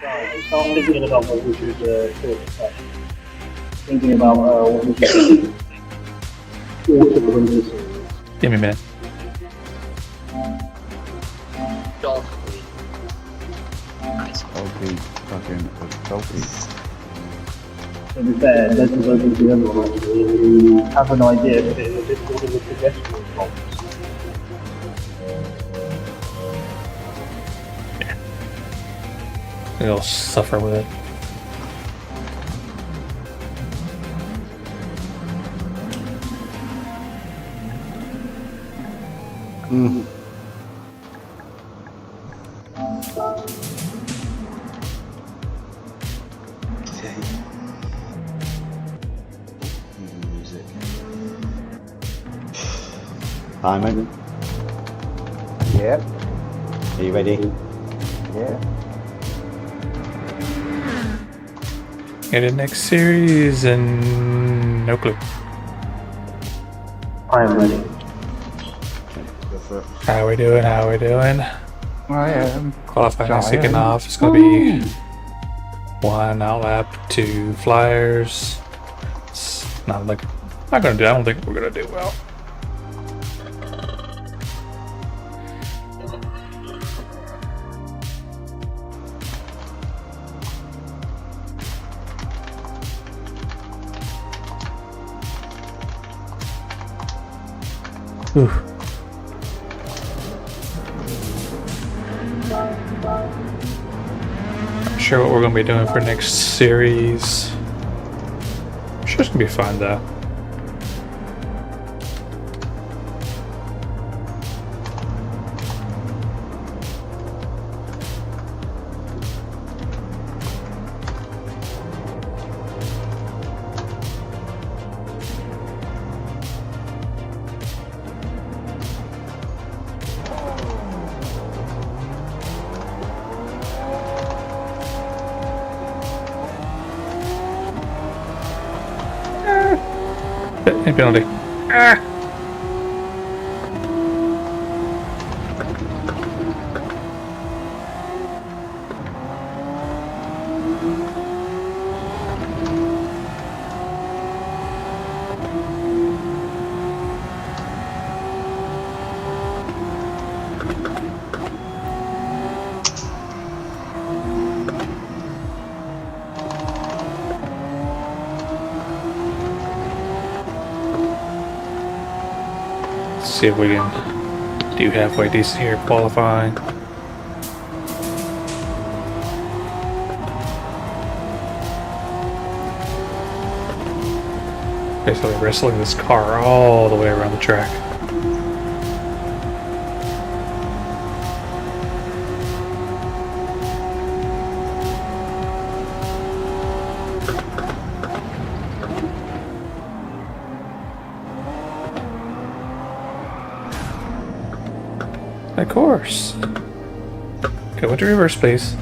Right, start thinking about what we should talk about. Thinking about what we should autumn winter series. Give me a minute. Dog week. Nice. Okay, fucking selfie. To be fair, this is open to everyone. We have an idea, but it's a bit sort of a suggestion box. They'll suffer with it. Music. Simon, Yep. are you ready? Yeah. Get it next series and no clue. I am ready. Go for it. How we doing? How we doing? I am. Qualifying second Giant. off. It's gonna be 1 outlap, 2 flyers. It's not like not gonna do. I don't think we're gonna do well. Whew. Not sure what we're gonna be doing for next series. I'm sure it's gonna be fun though. Any penalty. Ah! See if we can do halfway decent here qualifying. Basically wrestling this car all the way around the track. Of course. Go into reverse, please.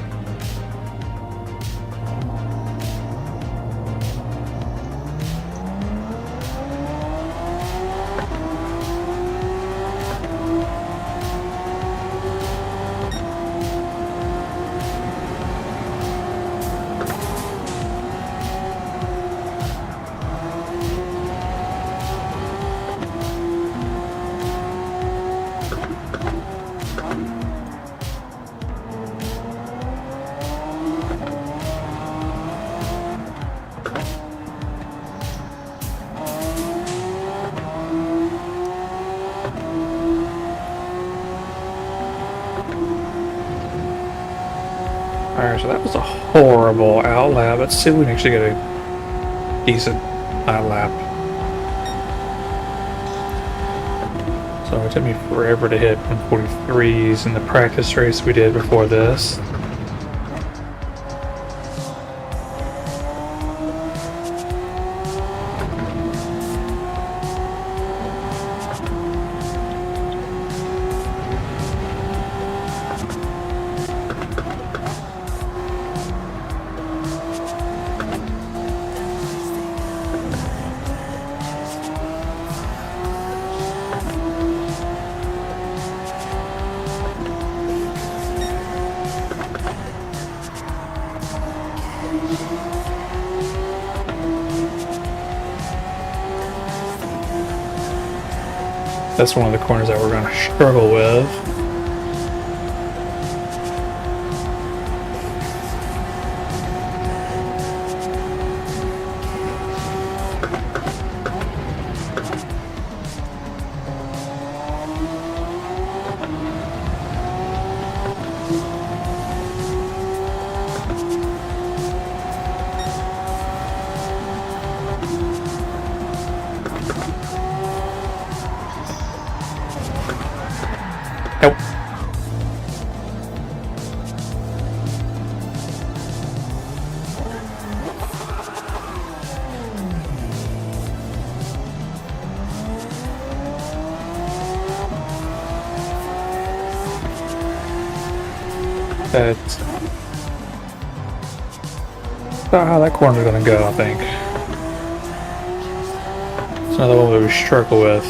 Alright, so that was a horrible outlap. Let's see if we can actually get a decent outlap. So it took me forever to hit 143s in the practice race we did before this. That's one of the corners that we're going to struggle with. Nope. That's about how that corner's gonna go, I think. It's another one that we struggle with.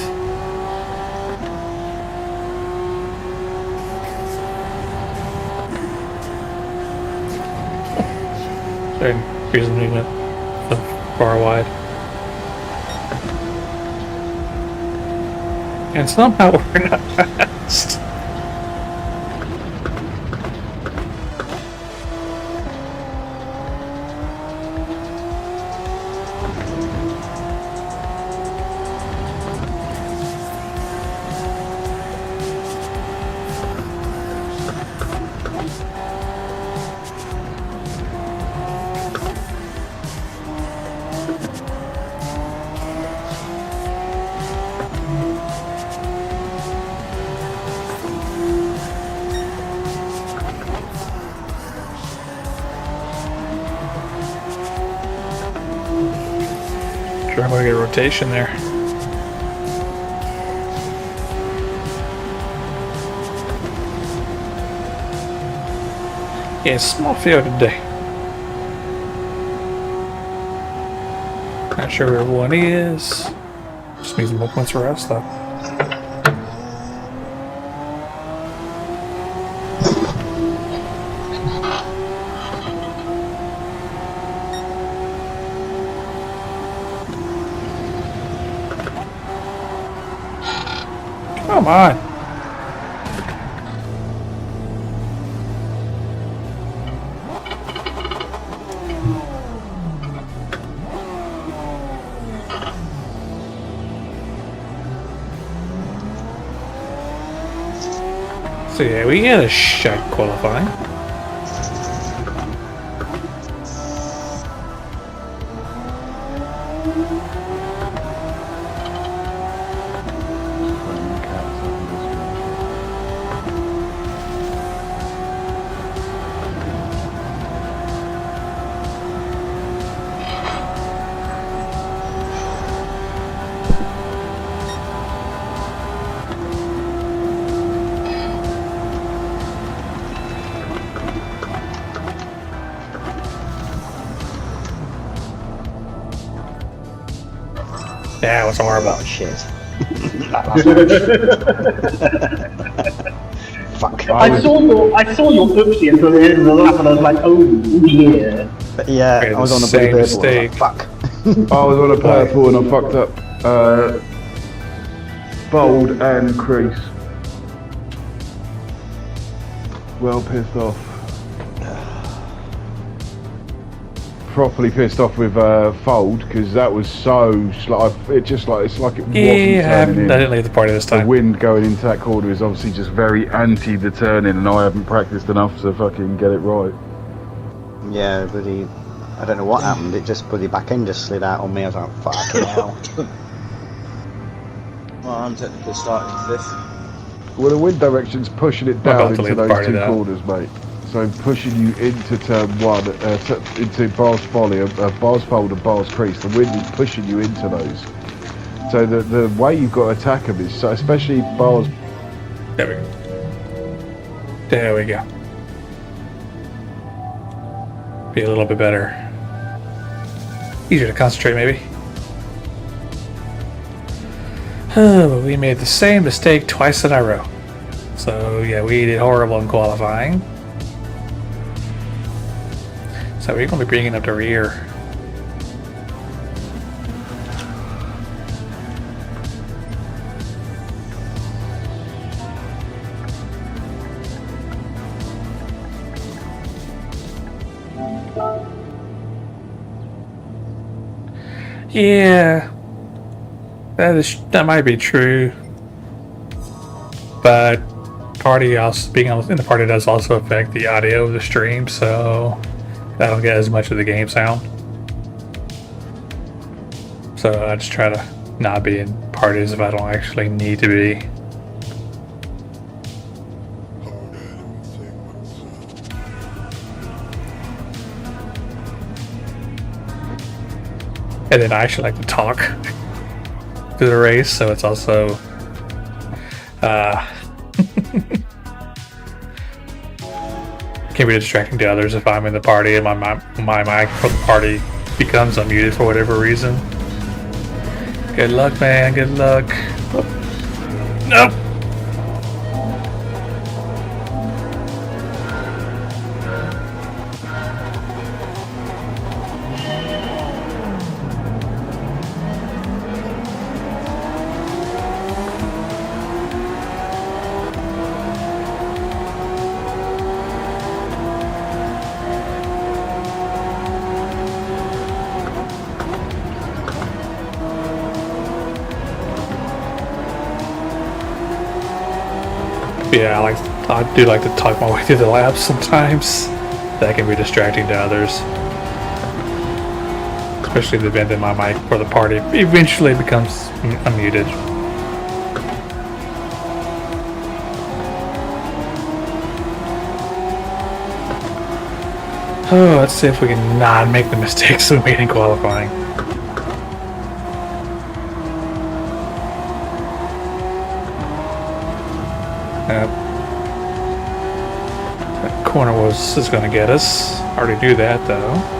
Here's the movement far wide. And somehow we're not fast. Sure, I'm gonna get a rotation there. Yeah, small field today. Not sure where everyone is. Just needs more points for us though. Come on. So yeah, we had a shot qualifying. Yeah, it was horrible. Oh shit. Fuck. I saw your oopsie until the end of the lap and I was like, oh yeah. Yeah, Made I was the on a same blue mistake. Like, fuck. I was on a purple and I fucked up. Bold and crease. Well pissed off. Properly pissed off with fold because that was so it's like it wasn't Yeah, I turning in. didn't leave the party this The time. wind going into that corner is obviously just very anti the turning, and I haven't practiced enough to fucking get it right. Yeah, bloody. I don't know what happened. It just bloody back end just slid out on me. I was like, fucking hell. Well, I'm technically starting fifth. Well, the wind direction's pushing it about down to into leave the those party two now. corners, mate. So pushing you into turn one, into bars folly, bars fold and bars crease. The wind is pushing you into those. So the way you've got to attack them is, so especially bars. There we go. There we go. Be a little bit better. Easier to concentrate, maybe. Oh, we made the same mistake twice in a row. So yeah, we did horrible in qualifying. So we're going to be bringing up the rear. Yeah, that might be true, but party also being in the party does also affect the audio of the stream, so I don't get as much of the game sound. So I just try to not be in parties if I don't actually need to be. And then I actually like to talk through the race, so it's also can be distracting to others if I'm in the party and my mic for the party becomes unmuted for whatever reason. Good luck, man. Good luck. Nope. Yeah, I do like to talk my way through the labs sometimes. That can be distracting to others. Especially the event that my mic for the party eventually becomes unmuted. Oh, let's see if we can not make the mistakes we made in qualifying. That corner is going to get us. Already knew that though.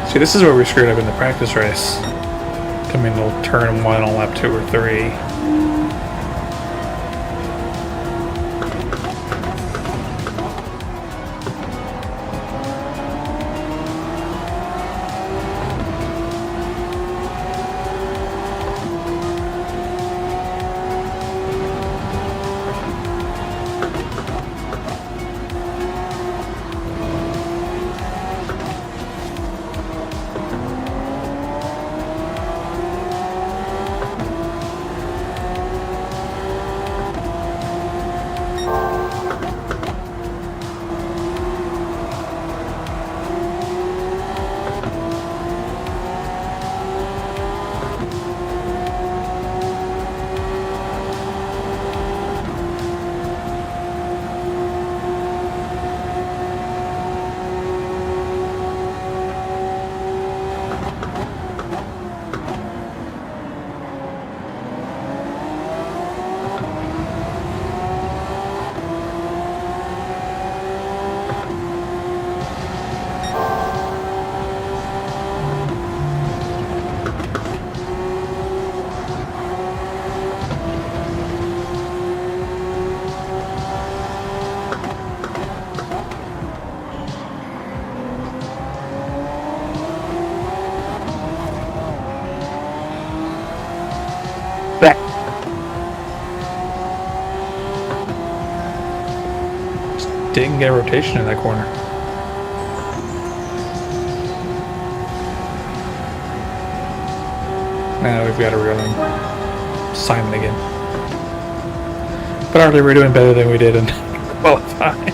See, this is where we screwed up in the practice race. Coming to turn 1 on lap 2 or 3. Didn't get a rotation in that corner. Now we've got to reel in Simon again. But already we're doing better than we did in qualifying.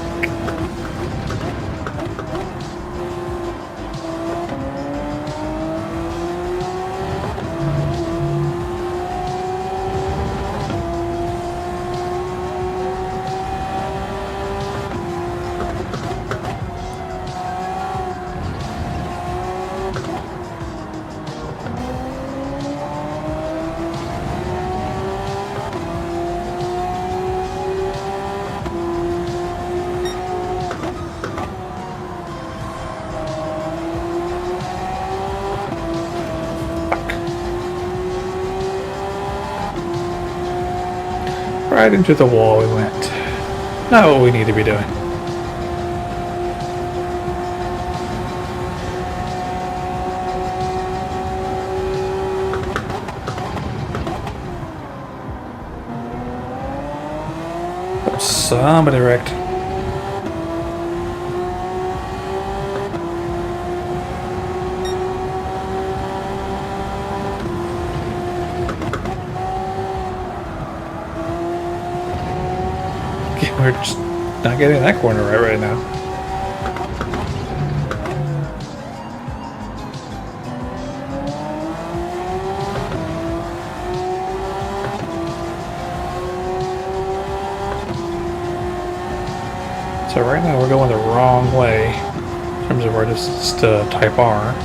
Right into the wall we went. Not what we need to be doing. Somebody wrecked. We're just not getting that corner right now. So right now we're going the wrong way in terms of our distance to Type R.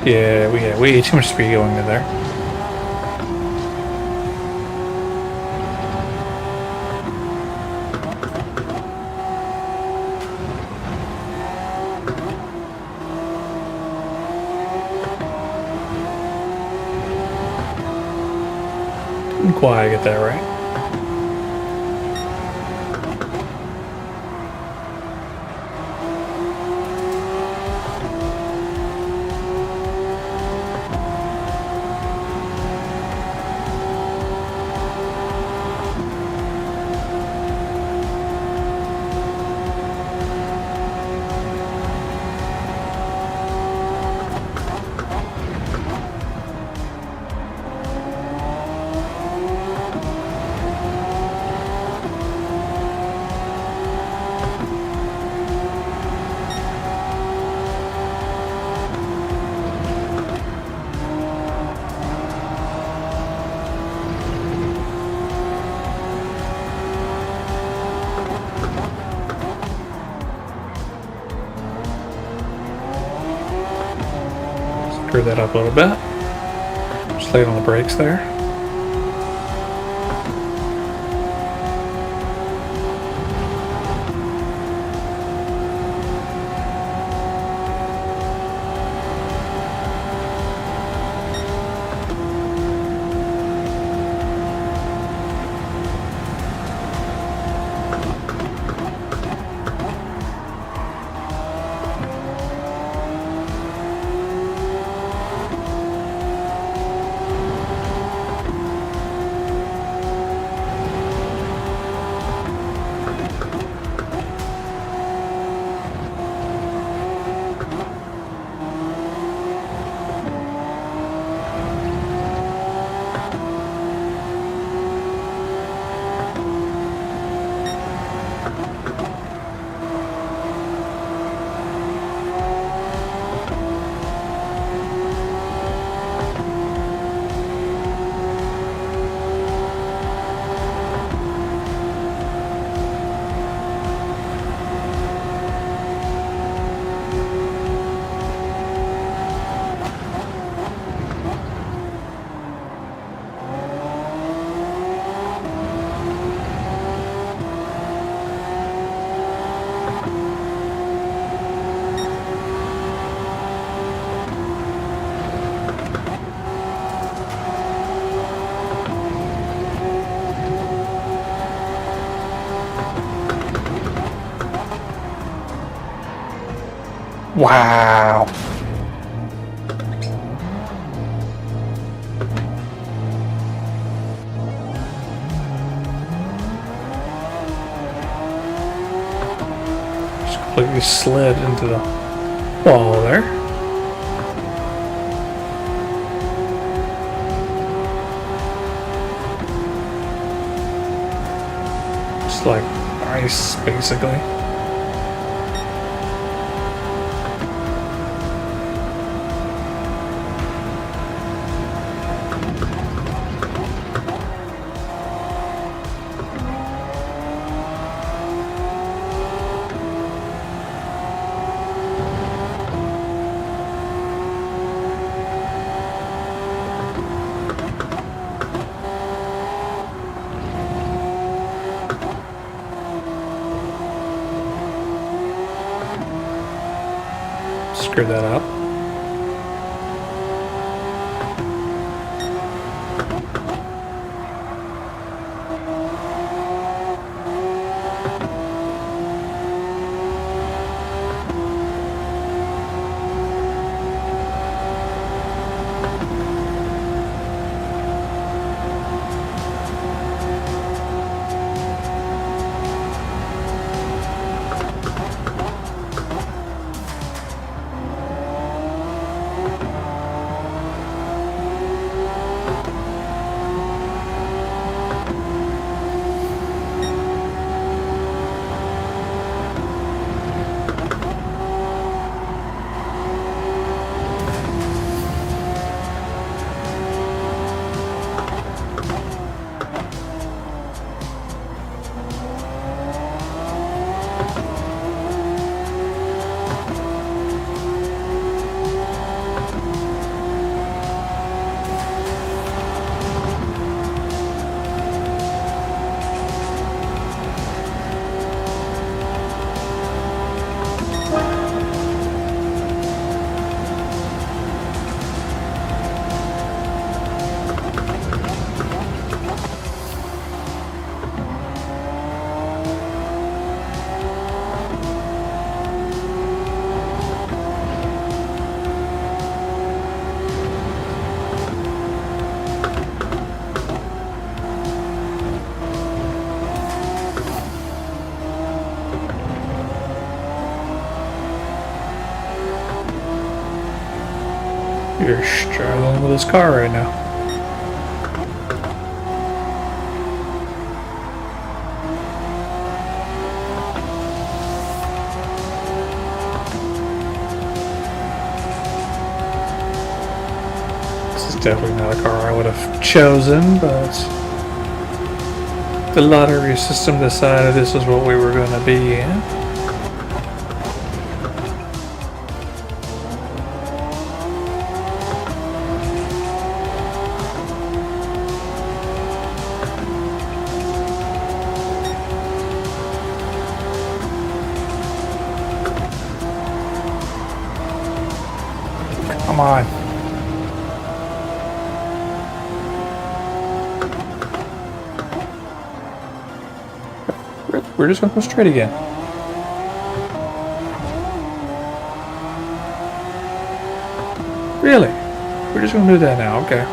Yeah, we had way too much speed going in there. Didn't quite get that right. Screw that up a little bit. Just lay it on the brakes there. Wow. Just completely slid into the wall there. Just like ice, basically. screw that up. You're struggling with this car right now. This is definitely not a car I would have chosen, but the lottery system decided this is what we were going to be in. Come on. We're just gonna go straight again. Really? We're just gonna do that now, okay.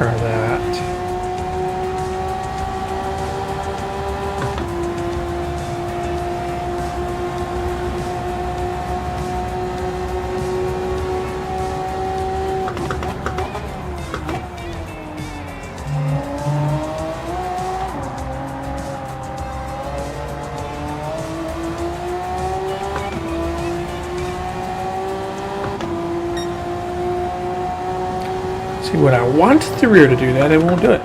Or that. See, when I want the rear to do that, it won't do it.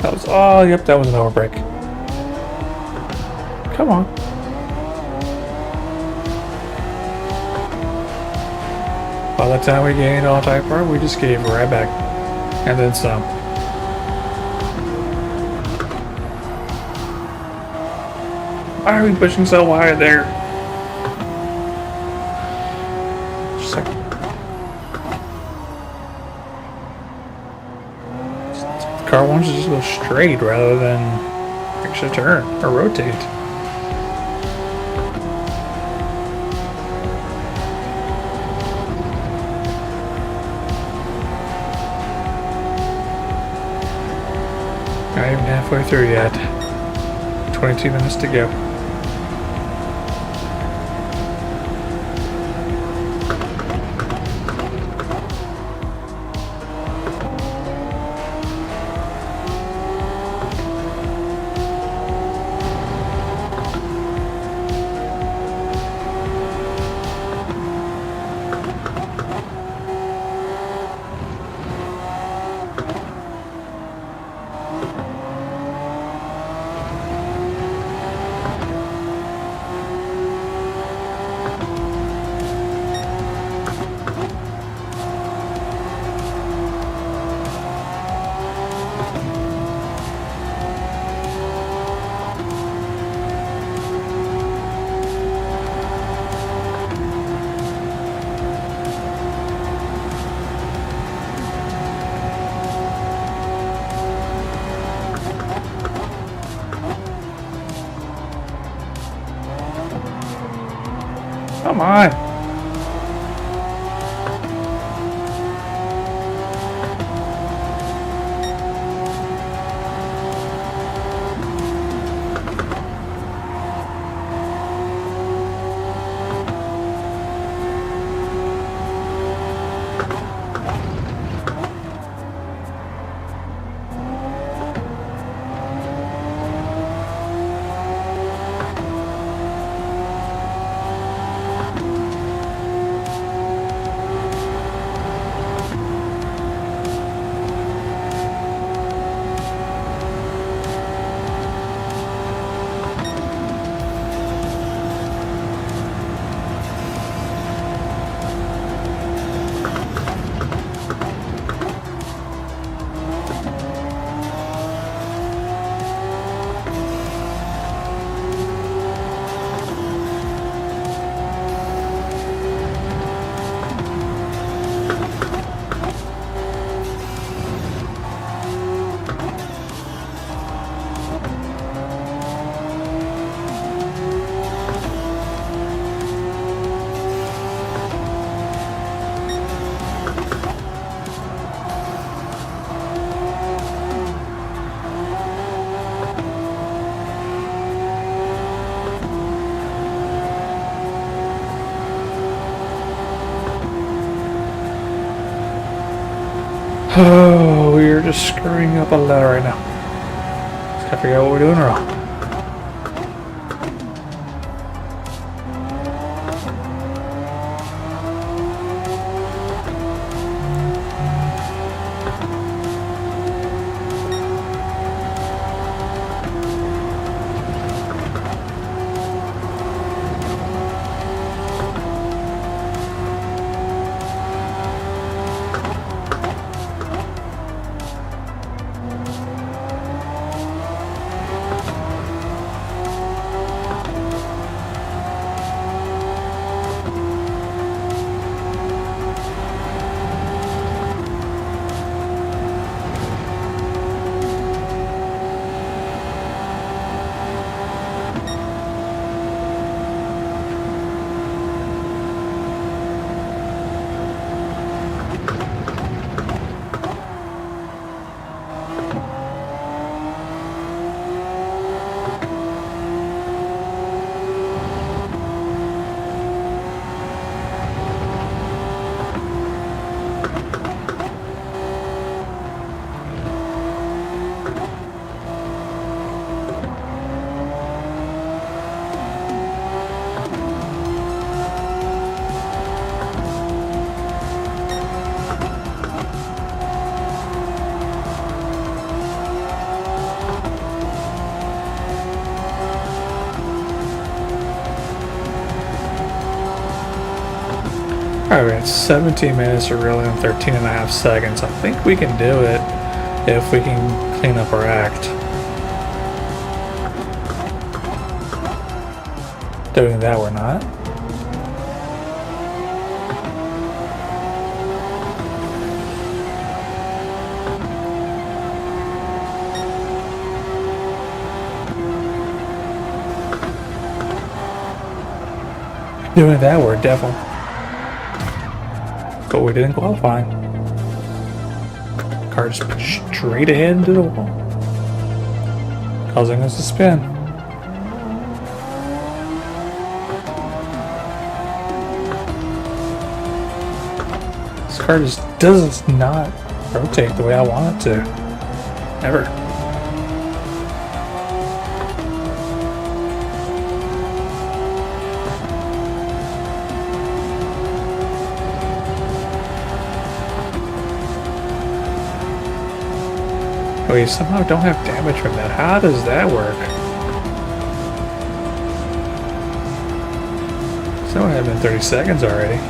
That was, oh, yep, that was an overbreak. Come on. By the time we gained all type R, we just gave right back. And then some. Why are we pushing so wide there? Just like, the car wants to just go straight rather than actually turn or rotate. Not even halfway through yet. 22 minutes to go. Come on. Oh, we're just screwing up a lot right now. Just gotta figure out what we're doing wrong. Alright, we're at 17 minutes or really in 13 and a half seconds. I think we can do it if we can clean up our act. Doing that, we're not. Doing that, we're devil. But we didn't qualify. Car just put straight ahead into the wall, causing us to spin. This car just does not rotate the way I want it to. Ever. We somehow don't have damage from that. How does that work? So it had been 30 seconds already.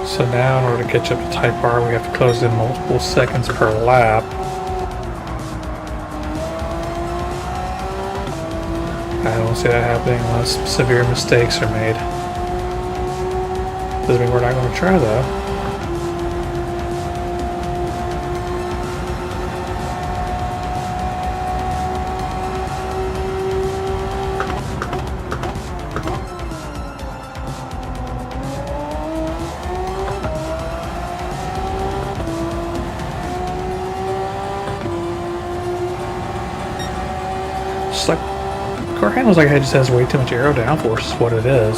So now in order to catch up to Type R, we have to close in multiple seconds per lap. I don't see that happening unless severe mistakes are made. Doesn't mean we're not going to try though. Just like car handles like it just has way too much aero downforce is what it is.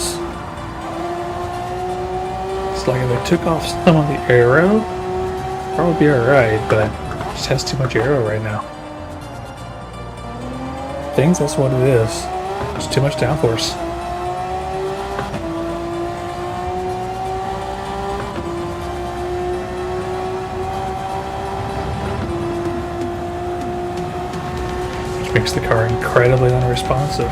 It's like if they took off some of the aero, probably be alright, but it just has too much aero right now. Things, that's what it is. It's too much downforce. Makes the car incredibly unresponsive.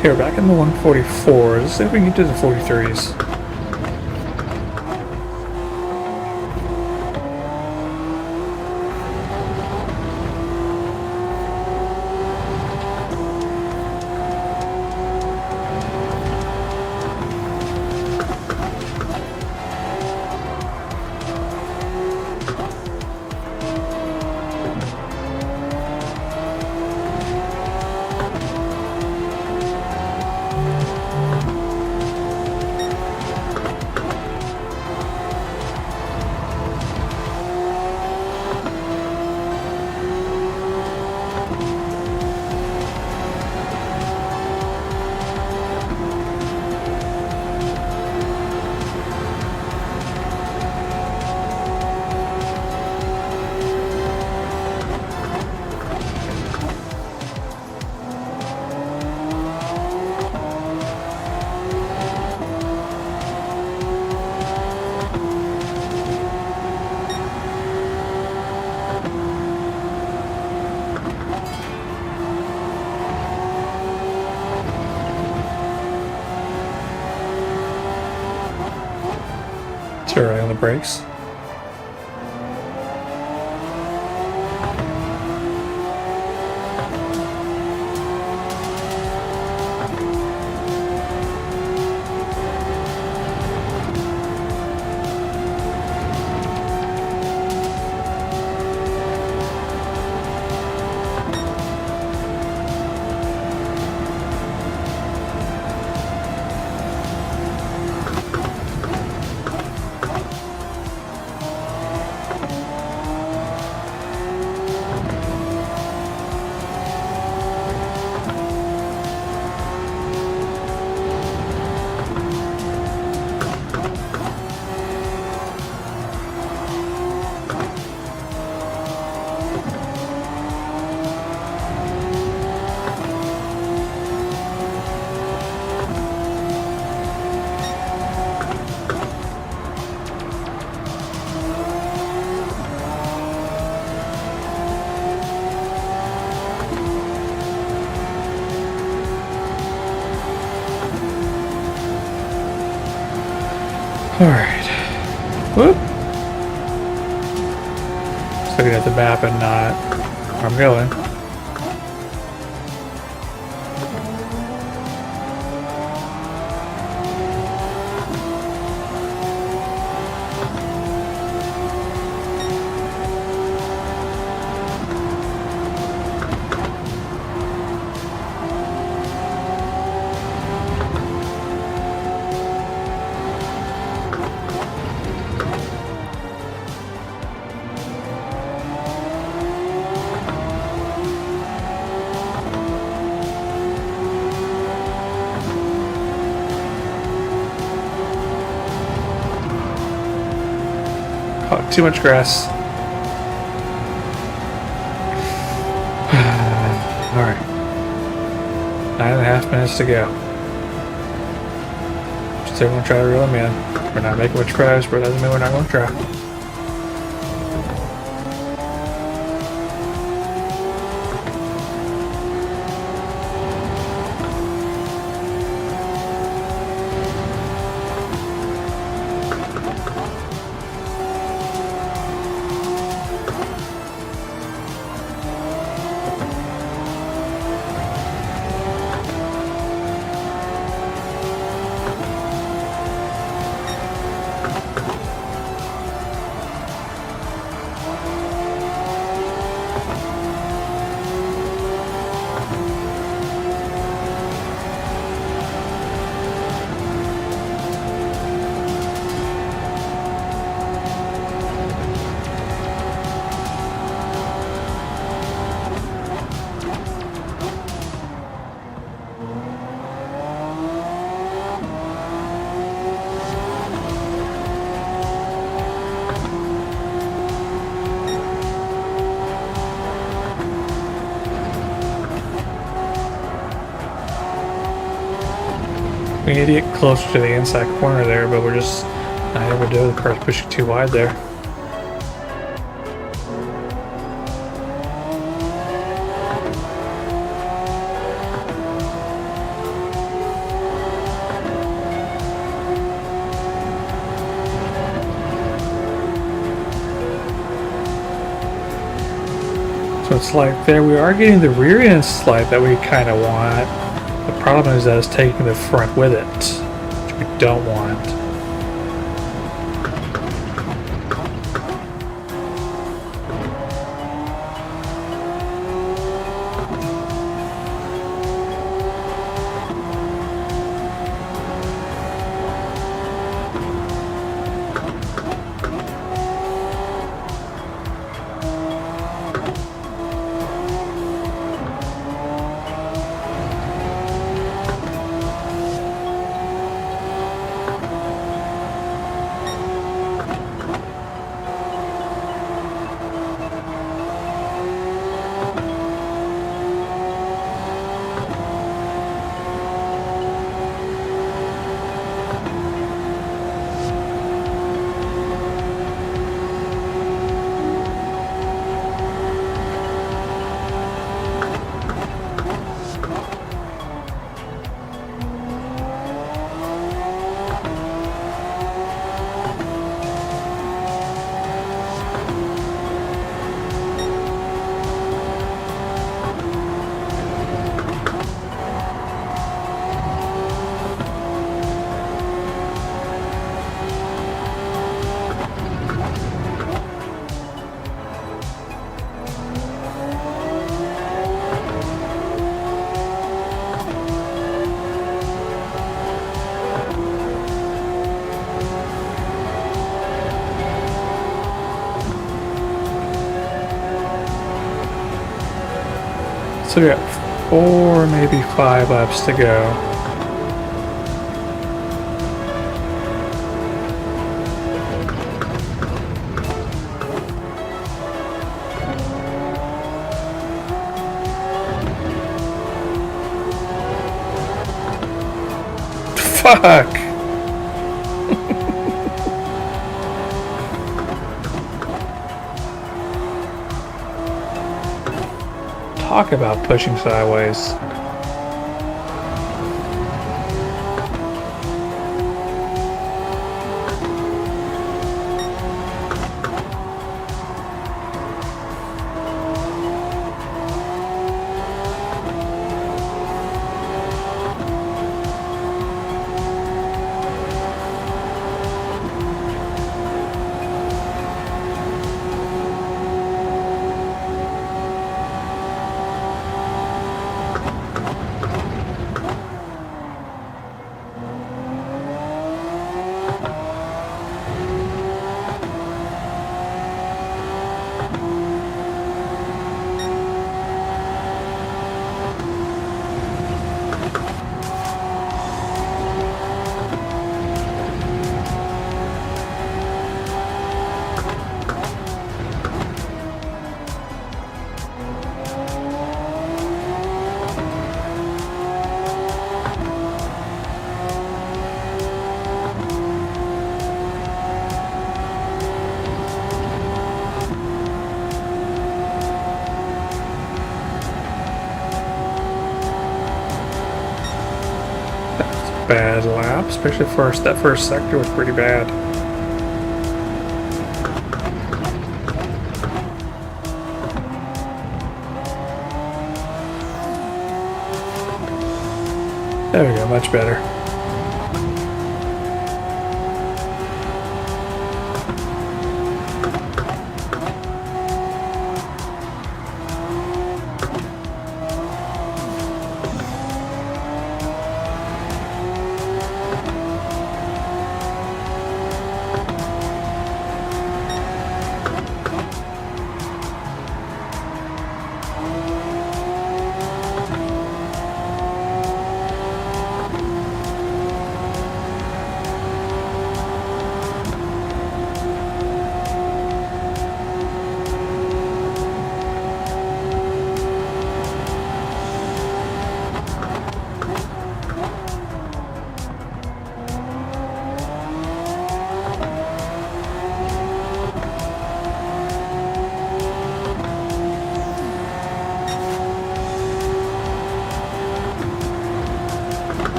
Here, back in the 144s, let's see if we can get to the 43s. Too early on the brakes. Alright. Whoop. Just looking at the map and not where I'm going. Oh, too much grass. Alright. 9.5 minutes to go. Just everyone try to reel them in. We're not making much progress, but that doesn't mean we're not going to try. We need to get closer to the inside corner there, but we're just not able to do it. The car's pushing too wide there. So it's like there we are getting the rear end slide that we kind of want. The problem is that it's taking the front with it, which we don't want. So we got 4, maybe 5 laps to go. Fuck! Talk about pushing sideways. Bad lap, especially that first sector was pretty bad. There we go, much better.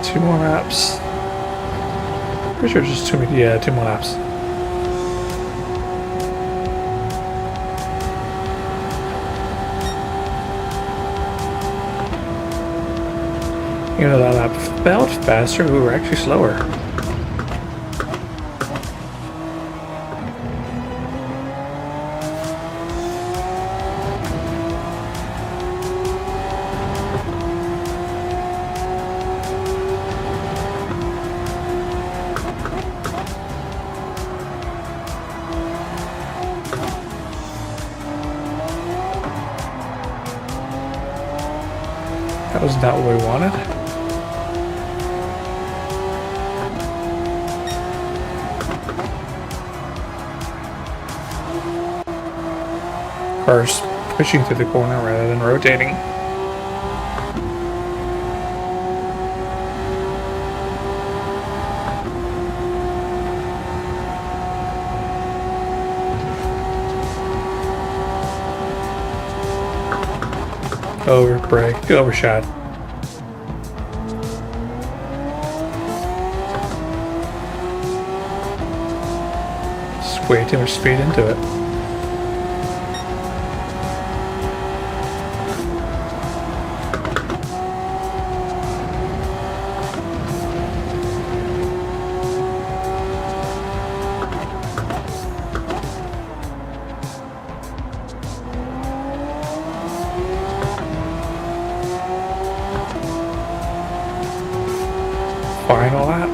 Two more laps. Pretty sure just 2 more. Yeah, 2 more laps. You know, that lap felt faster, we were actually slower. That was not what we wanted. Cars pushing through the corner rather than rotating. Over brake, overshot. Just way too much speed into it. Final lap.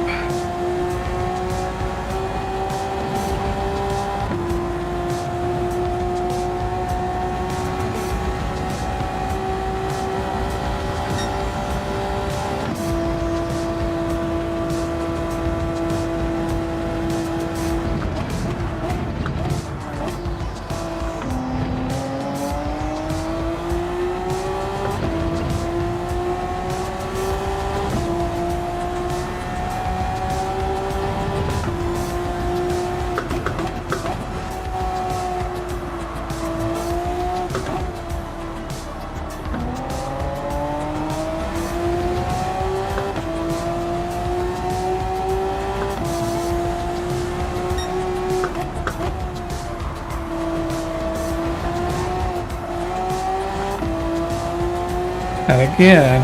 And again,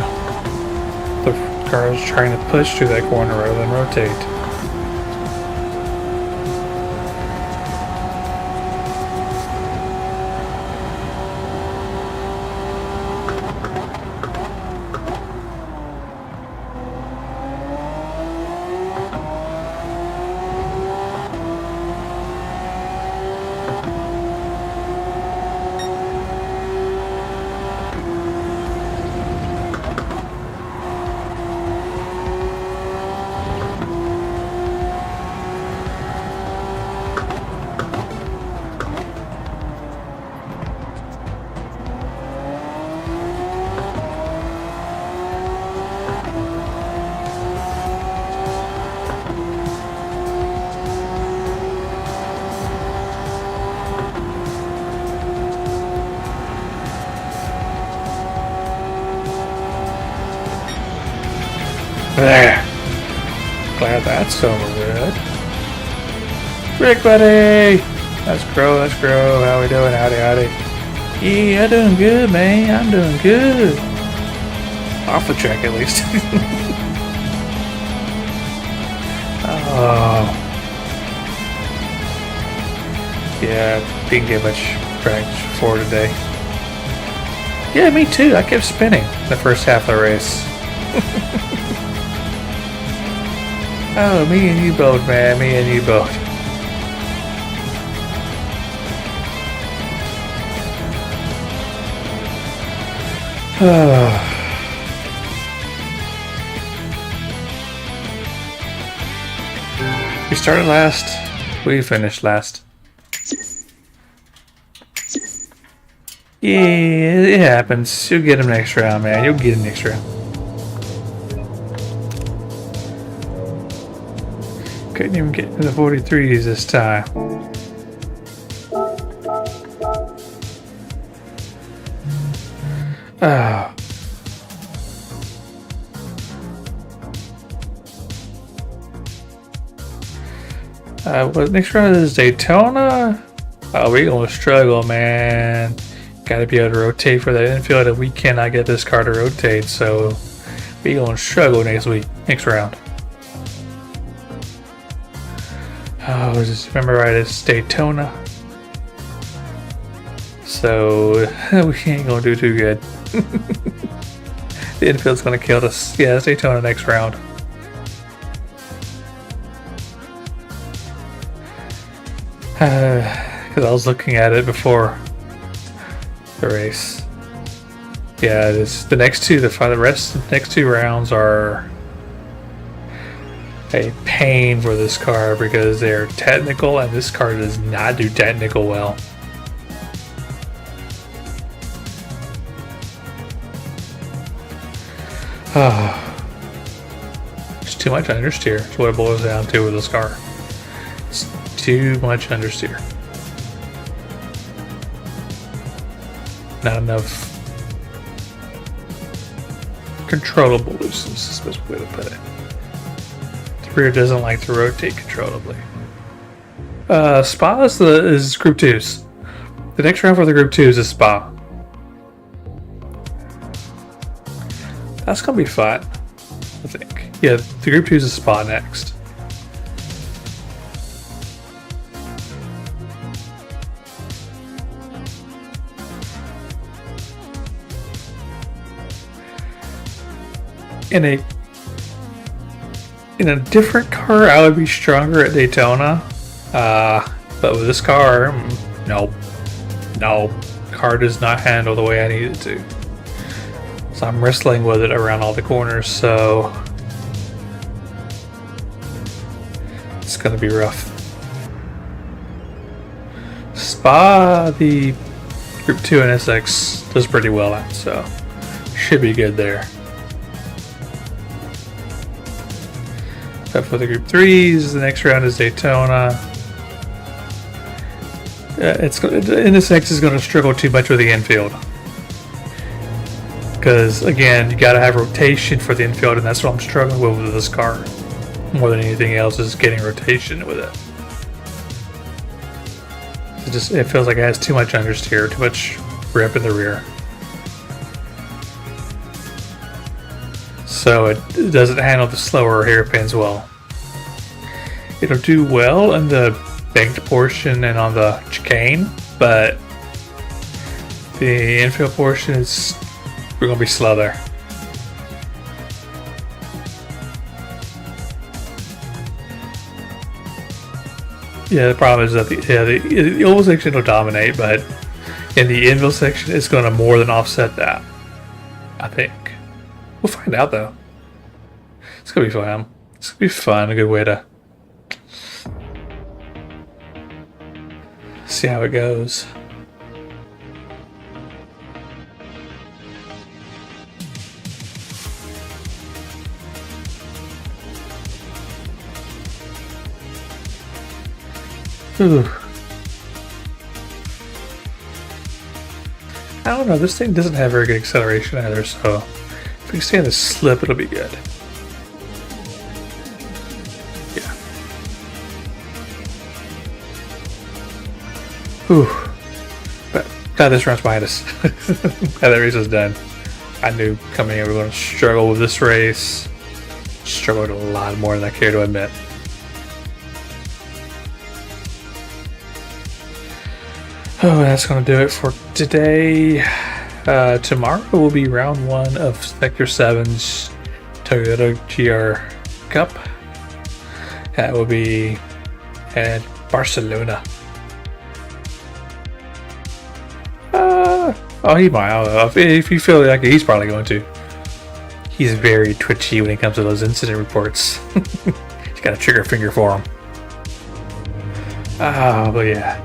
the car is trying to push through that corner rather than rotate. There. Glad that's over with. Rick, buddy! Let's grow, let's grow. How we doing? Howdy, howdy. Yeah, I'm doing good, man. I'm doing good. Off the track, at least. Oh. Yeah, didn't get much practice for today. Yeah, me too. I kept spinning the first half of the race. Oh, me and you both, man. Me and you both. We started last. We finished last. Yeah, it happens. You'll get him next round, man. You'll get him next round. Couldn't even get to the 43s this time. Oh. What next round is Daytona? Oh, we're gonna struggle, man. Gotta be able to rotate for that infield, and we cannot get this car to rotate, so we're gonna struggle next round. Oh, just remember right, it's Daytona. So we ain't gonna do too good. The infield's gonna kill us. Yeah, it's Daytona next round. Because I was looking at it before the race. Yeah, the next two, the next two rounds are a pain for this car because they're technical, and this car does not do technical well. It's too much understeer. That's what it boils down to with this car. It's too much understeer. Not enough controllable looseness is the best way to put it. The rear doesn't like to rotate controllably. Spa is Group 2s. The next round for the Group 2s is Spa. That's gonna be fun, I think. Yeah, the Group 2s is Spa next. In a In a different car, I would be stronger at Daytona. But with this car, no. Car does not handle the way I need it to. So I'm wrestling with it around all the corners, so it's gonna be rough. Spa, the Group 2 and SX does pretty well at, so should be good there. But for the Group 3s, the next round is Daytona. NSX is going to struggle too much with the infield. Because, again, you got to have rotation for the infield, and that's what I'm struggling with this car. More than anything else is getting rotation with it. It feels like it has too much understeer, too much rip in the rear. So it doesn't handle the slower hairpins well. It'll do well in the banked portion and on the chicane, but the infield portion is we're gonna be slow there. Yeah, the problem is that the oval section will dominate, but in the infield section, it's going to more than offset that. I think. We'll find out though. It's gonna be fun. It's gonna be fun. A good way to see how it goes. Ooh. I don't know, this thing doesn't have very good acceleration either, so if we can stay on the slip, it'll be good. Yeah. Ooh. But glad this round's behind us. Glad that race is done. I knew coming in we were going to struggle with this race. Struggled a lot more than I care to admit. Oh, that's going to do it for today. Tomorrow will be round 1 of Sector 7's Toyota GR Cup. That will be at Barcelona. Oh, he might. I don't know. If you feel like it, he's probably going to. He's very twitchy when it comes to those incident reports. He's got a trigger finger for him. But yeah.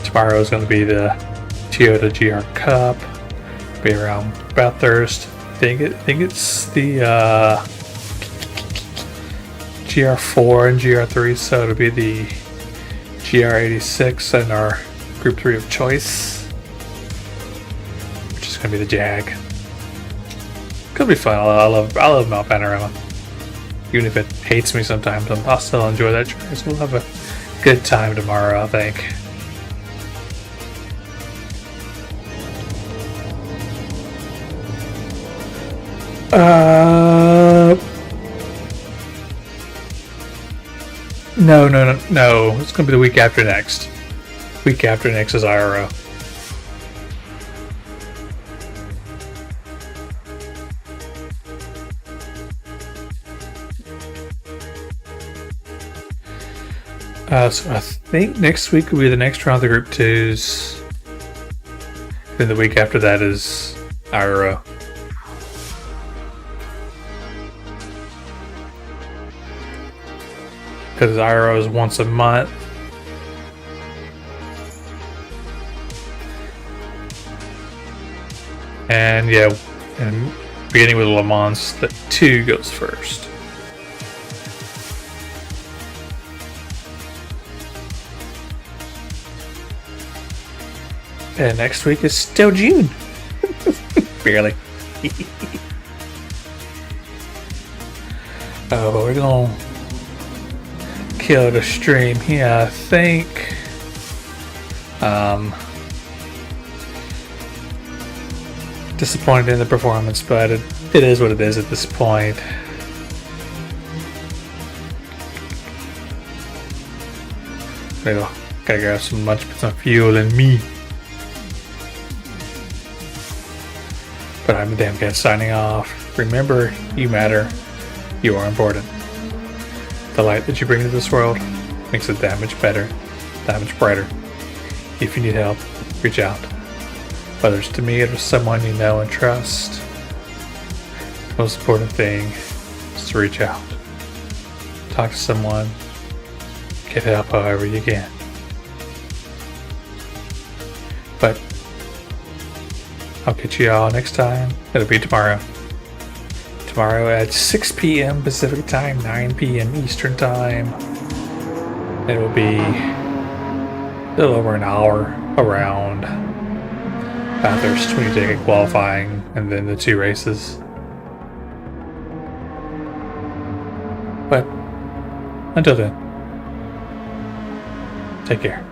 Tomorrow is going to be the Toyota GR Cup. Be around about Thursday. I think it's the GR4 and GR3, so it'll be the GR86 and our Group 3 of choice, which is going to be the Jag. Could be fun. I love Mount Panorama. Even if it hates me sometimes, I'll still enjoy that track. So we'll have a good time tomorrow, I think. No. It's gonna be the week after next. Week after next is IRO. So I think next week will be the next round of the Group 2s. Then the week after that is IRO. Because IRO is once a month. And yeah, and beginning with Le Mans, the 2 goes first. And next week is still June. Barely. Oh, but we're gonna kill the stream here, I think. Disappointed in the performance, but it is what it is at this point. Gotta grab some lunch, put some fuel in me. But I'm the damn cat signing off. Remember, you matter. You are important. The light that you bring to this world makes it that much better, that much brighter. If you need help, reach out. Whether it's to me or to someone you know and trust, the most important thing is to reach out. Talk to someone, get help however you can. But I'll catch you all next time. It'll be tomorrow. Tomorrow at 6 p.m. Pacific Time, 9 p.m. Eastern Time. It will be a little over an hour around Bathurst when you take a qualifying and then the 2 races. But until then, take care.